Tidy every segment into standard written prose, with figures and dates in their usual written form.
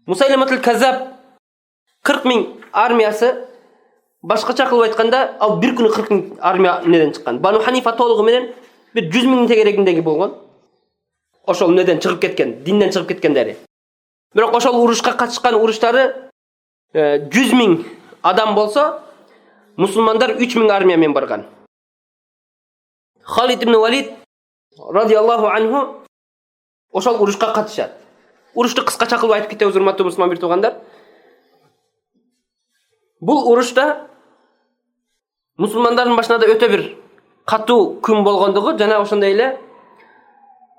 Мусайлиматул Каззаб 40 000 армиясы, башкача кылып айтканда, ал бир күнү 40 000 армия неден чыккан. Бану Ханифа толугу менен бир 100 000 тегерегиндеги болгон. Ошол неден чыгып кеткен, динден чыгып кеткендери. Бирок ошол урушка катышкан уруштары 100 000 адам болсо, мусулмандар 3 000 армия менен барган. Халид ибн Валид радиаллаху анху ошол урушка катышат. Урушту кыскача кылып айтып кетебиз, урматтуу мусулман бир туугандар. Бул урушта мусулмандардын башына да өтө бир катуу күн болгондугу жана ошондой эле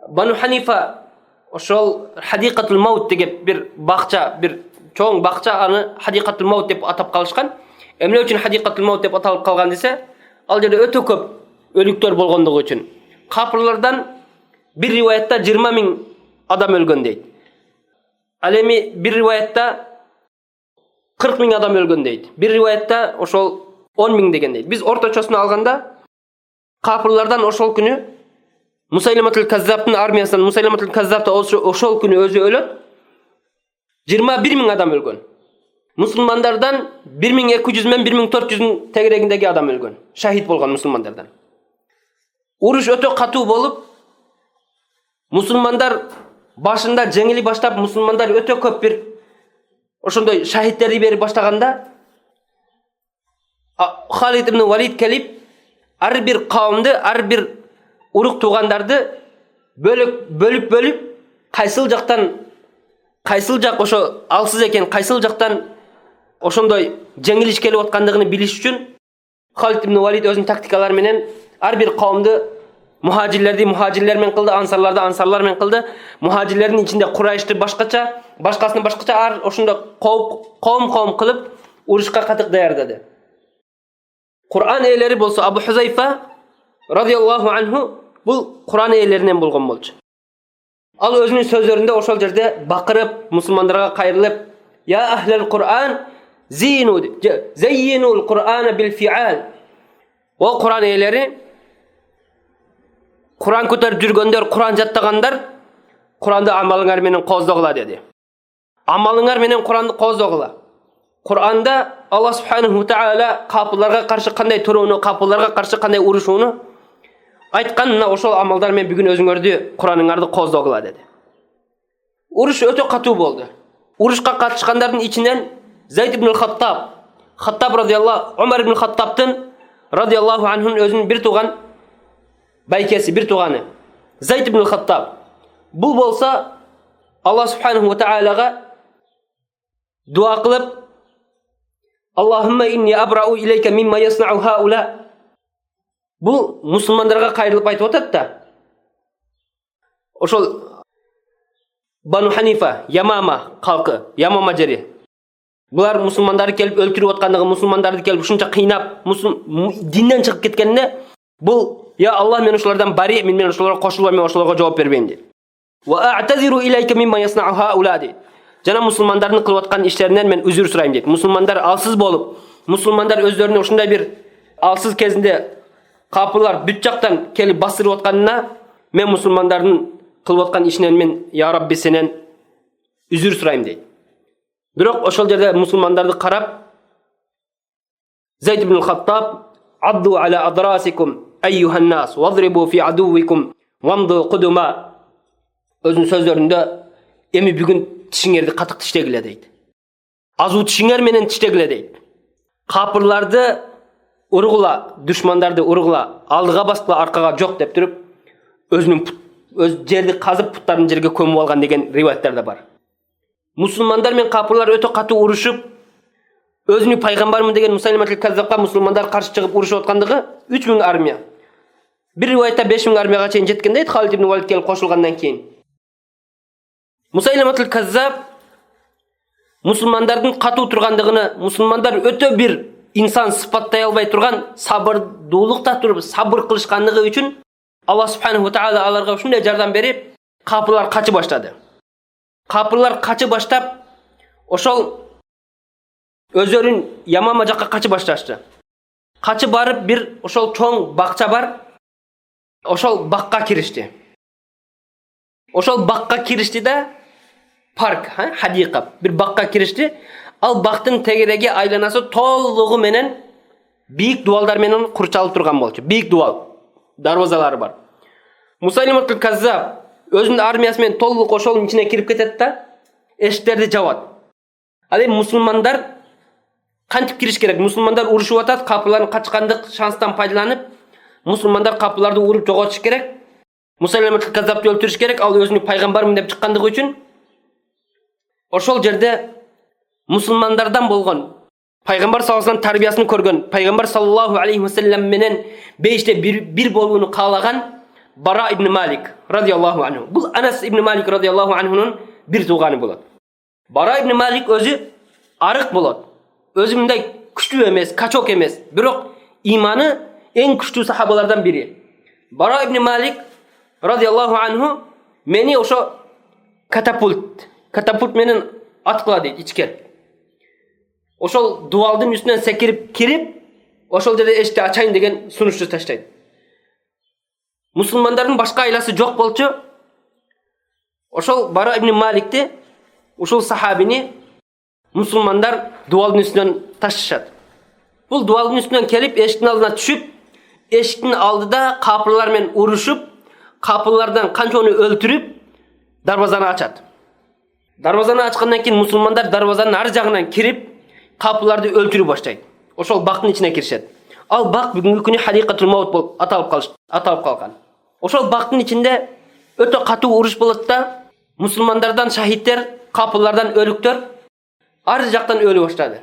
Бану Ханифа ошол Хадикатул Маут деген бир бакча, бир чоң бакча, аны Хадикатул Маут деп атап калышкан. Эмне үчүн Хадикатул Маут деп аталып калган десе, ал жерде өтө көп өлүктөр болгондугу үчүн. Капырлардан бир риваятта 20 000 адам өлгөн дейт. Ал эми бир риваятта 40 000 адам өлгөн дейт. Бир риваятта ошол 10 000 деген дейт. Биз орточосуну алганда капырлардан ошол күнү Мусайлиматул Каззабтын армиясынан Мусайлиматул Каззабта ошол күнү өзү өлөт. 21 000 адам өлгөн. Мусулмандардан 1200 менен 1400 тегерегиндеги адам өлгөн. Шахид болгон мусулмандардан. Уруш өтө катуу болуп, мусулмандар башында жеңили баштап, мусулмандар өтө көп бир ошондой шахидтерди берип баштаганда, Халид ибн Валид келип, ар бир кавымды, ар бир урук туугандарды бөлүп, кайсыл жак ошо алсыз экен, кайсыл жактан ошондой жеңилиш келип аткандыгын билиш үчүн Халид ибн Валид өзүнүн тактикалары менен ар бир кавымды мухажирлерди мухажирлер менен кылды, ансарларды ансарлар менен кылды. Мухажирлердин ичинде Курайшты башкача, башкасын башкача, ар ошондо ком кылып урушка катык даярдады. Кур'ан ээлери болсо Абу Хузайфа радиаллаху анху бул Кур'ан ээлеринен болгон болчу. Ал өзүнүн сөздөрүндө ошол жерде бакырып, мусулмандарга кайрылып, "Я ахлал Кур'ан, зейинул Кур'ана бил фи'ал." О Кур'ан ээлери, Кур'ан көтөрүп жүргөндөр, Кур'ан жаттагандар, Кур'анды амалыңар менен коздогула деди. Амалыңар менен Кур'анды коздогула. Кур'анда Аллах субханаху тааля капырларга каршы кандай турууну, капырларга каршы кандай урушууну айткан, ошол амалдар менен бүгүн өзүңөрдү Кур'аныңарды коздогула деди. Уруш өтө катуу болду. Урушка катышкандардын ичинен Зайд ибн Хаттаб радиаллаху, Умар ибн Хаттабтын радиаллаху анхунун өзүнүн бир тууган байкеси, бир тууганы Зайд ибн Хаттаб. Бул болсо Аллах субханаху тааляга дуа кылып, "Аллахумма инни абрау илейка мимма яснау хаула." Бул мусулмандарга кайрылып айтып атат да. Ошол Бану Ханифа, Ямама калкы, Ямама жери. Булар мусулмандарды келип өлтүрүп аткандыгы, мусулмандарды келип ушунча кыйнап, динден чыгып кеткенде, бул "Я Аллах, мен ошолордон бари, мен ошолорго кошулбайм, мен ошолорго жооп бербейм" дейт. "Ва а'тазиру илейка мимма яснау хаула" дейт. Жана мусулмандардын кылып аткан иштеринен мен үзүр сурайм дейт. Мусулмандар алсыз болуп, мусулмандар өздөрүнө ушундай бир алсыз кезинде капырлар бүт жактан келип басырып атканына мен мусулмандардын кылып аткан ишинен мен "Я Рабби, сенен үзүр сурайм" дейт. Бирок ошол жерде мусулмандарды карап, Зайд ибн Хаттаб "Адду аля адрасикум айюхан нас, вадрибу фи адувикум, вамду кудума" өзүнүн сөздөрүндө "Эми бүгүн тишиңерди катык тиштегиле" дейт. Азуу тишиңер менен тиштегиле дейт. Капырларды ургула, душмандарды ургула, алдыга баскыла, аркага жок деп туруп, өз жерди казып путтарын жерге көмүп алган деген риваяттар да бар. Мусулмандар мен капырлар өтө катуу урушуп, өзүнүн пайгамбармын деген Мусайлиматул Каззабка мусулмандар каршы чыгып урушуп аткандыгы 3 000 армия. Бир риваятта 5 000 армияга чейин жеткен дейт, Халид ибн Валид келип кошулгандан кийин. Мусайлиматул Каззаб мусулмандардын катуу тургандыгыны, мусулмандар өтө бир инсан сыпаттай албай турган сабырдуулукта туруп, сабыр кылышкандыгы үчүн Аллах субханаху тааля аларга ушундай жардам берип, капырлар качы баштады. Капырлар качы баштап, ошол өздөрүн Ямама жакка качы башташты. Качы барып, бир ошол чоң бакча бар, ошол бакка киришти. Ошол бакка киришти да park, hadika, bir bakka kirişti. Al baktın tegerege aylanası tolluğu menen büyük duvallar menen kurçalып turgan bolчу. Büyük duval. Darvazalары бар. Musaylamatul Kazzab özünün armiyası men tolluk oşolun içine kirip ketet da eşiklerdi jabat. Al эми musulmanlar kantip kiriş gerek? Musulmanlar uruşup atat, kapıların kaçkandık şanstan faydalanıp musulmanlar kapılarda urup jogotуш gerek. Musaylamatul Kazzab'ı öldürüş gerek. Al özünü paygambarmın dep çıkkandığı üçün oşol jerde musulmanlardan bolgon Peygamber sallallahu aleyhi ve sellem tarbiyasını körgön, Peygamber sallallahu aleyhi ve sellem menen beşte bir bolunu kalagan Bara ibn Malik radıyallahu anhu. Bu Anas ibn Malik radıyallahu anhu'nun bir tuğanı bolat. Bara ibn Malik özü arık bolat. Özümde güçlü emez, kaçok emez. Birok imanı en güçlü sahabalardan biri. Bara ibn Malik radıyallahu anhu meni oşo katapult menen atkıla deydi içker. Oşol duvaldın üstünden sekirip kirip oşol dede eşte açayın degen sunuştu taşlaydı. Musulmanların başka ailesi çok bolçu. Oşol Bara ibn Malik'ti. Oşol sahabini musulmanlar duvaldın üstünden taşışadı. Bu duvaldın üstünden kelip eşikin aldına düşüp eşikin aldıda kapılarмен uruşup kapılardan kança onu öldürüp darvazanı açadı. Darvazanı açkandan keyin musulmanlar darvazanın ar jagынан kirip kapılarda öldürüp başlaydı. Oşol baktın içine kirişedi. Al bak bugünkü günü hadikatul maut bolup atalып kalkan. Oşol baktın içinde öte katı uruş bolup da musulmanlardan şahitler, kapılardan ölüktör ar jaktan ölü başladı.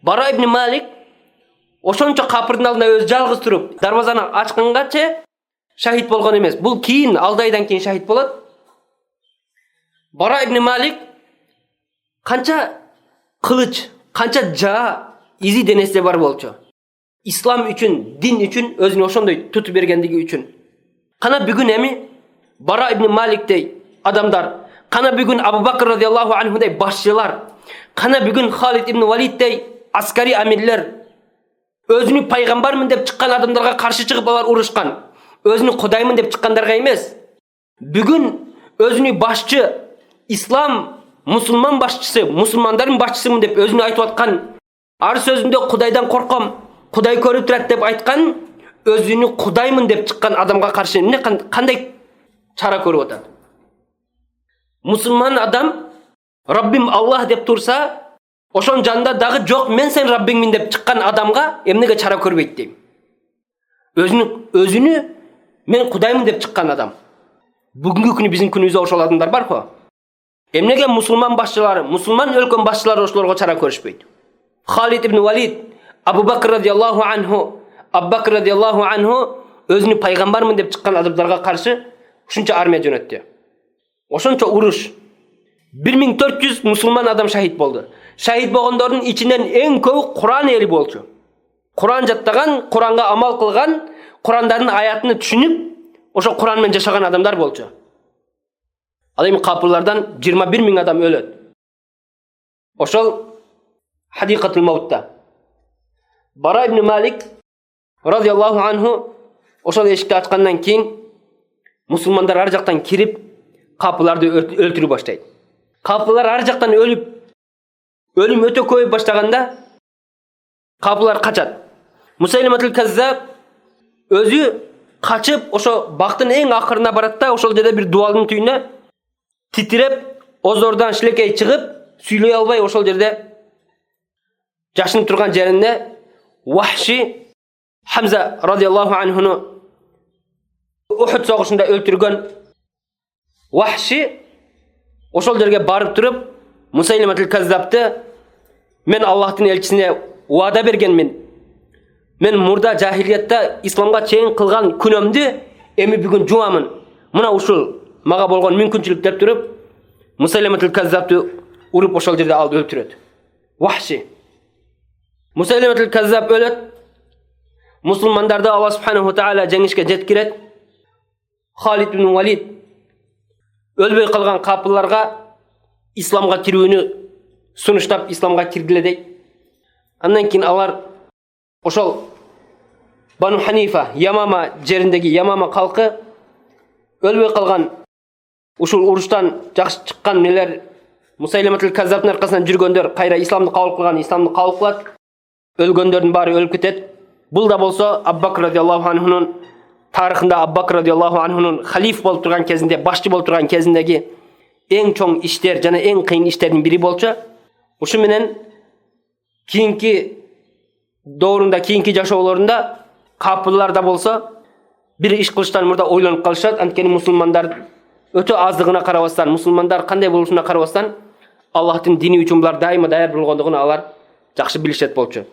Bara ibn Malik oşonço kapırдын алдында öz жалгыз туруp darvazаны açkangacha şahit bolgon emes. Bul keyin aldaydan keyin şahit bolat. Bara ibn Malik kança kılıç, kança jaa izi denesi var bolçu. İslam üçün, din üçün özünü oşondoy tutup bergendigi üçün. Kana bugün emi Bara ibn Malik'tey adamlar, kana bugün Abu Bakr radıyallahu anhu'day başçılar, kana bugün Halid ibn Walid'day askari amirler özünü paygambarmın dep çıkkan adamlarga karşı çıkıp alar uruşkan. Özünü Kudaymın dep çıkkanlarga emes. Bugün özünü başçı, İslam, Musulman başçısı, musulmanların başçısımın dep özünü aytıp atkan. Ar sözünde Kudaydan korkam, Kuday körüp turat dep aytkan, özünü Kudaymın dep çıkkan adamga karşı ne kanday çara körüp atat. Musulman adam Rabbim Allah dep tursa, oşon janda dagı jok men sen Rabbingmin dep çıkkan adamga emnege çara körбейт deyim. Özünü men Kudaymın dep çıkkan adam. Bugünkü günü bizim günümüzde oşol adamlar bar ko. Emnege musulman başçıları, musulman өлkөн başçıları oşolorgo çara körüşpейт. Halid ibn Walid, Abu Bakr radıyallahu anhu, Abu Bakr radıyallahu anhu özünü paygambarmın dep çıkkan adamlarga karşı şunça armiya jönöttü. Oşonço uruş 1400 musulman adam şahit boldu. Şahit bolgondордун içinden en köpü Kur'an eli bolçu. Kur'an jattagan, Kur'anga amal kılgan, Kur'anların ayatını düşünüp oşo Kur'an men jaşagan adamlar bolçu. Al эми kapılardan 21.000 adam ölöt. Oşol hadikatul maut'ta. Bara ibn Malik radıyallahu anhu oşol eşikti açkandan keyin musulmanlar ar jaktan kirip kapılarda öldürüp başlaydı. Kapılar ar jaktan ölüm öte koyup başlaganda kapılar kaçat. Musaylamatul Kazzab özü kaçıp oşo baktın en akırına barat da oşol jerde bir duvalın tüyüne titirep ozordan şilekey çıkıp süyley alбай oşol jerde jaşınıp turgan jerinde Vahşi Hamza radıyallahu anhu'nu Uhud soğuşunda öldürgen Vahşi oşol jerge barıp turup Musaylamatul Kazzab'tı men Allah'ın elçisine vada bergenmin. Men murda jahiliyatda İslamga çeyin kılgan günömdü emi bugün jumamın. Muna uşul maga bolgon mümkünçülük dep turup Musaylamatul Kazzab'tı urup oşol jerde aldı öldüröt. Vahşi. Musaylamatul Kazzab ölöt. Musulmandarda Allah subhanahu wa ta'ala jengişke jetkiret. Halid ibn Walid ölbey kalgan kapılarga İslamga kirүүnü sunuştap İslamga kirdiledey. Andan keyin alar oşol Banu Hanifa Yamama jerindegi Yamama halkı ölbey kalgan uşul uruştan jakşı çыкkan neler Мусайлиматул Каззабтың аркасынан жүргөндөр кайра исламды кабыл кылган, исламды кабыл кылат. Өлгөндөрдүн баары өлүп кетет. Бул да болсо Абу Бакр радиаллаху анхунун тарыхында Абу Бакр радиаллаху анхунун халиф болуп турган кезинде, башчы болуп турган кезиндеги эң чоң иштер жана эң кыйын иштердин бири болчу. Ушу менен кийинки доорунда, кийинки жашоолорунда капырлар да болсо бир иш кылыштан мурда ойлонуп калышат. Анткени мусулмандар өтө аздыгына карабастан, мусулмандар кандай болушуна карабастан, Аллахтын дини үчүн булар дайыма даяр болгондугун алар жакшы билишет болчу.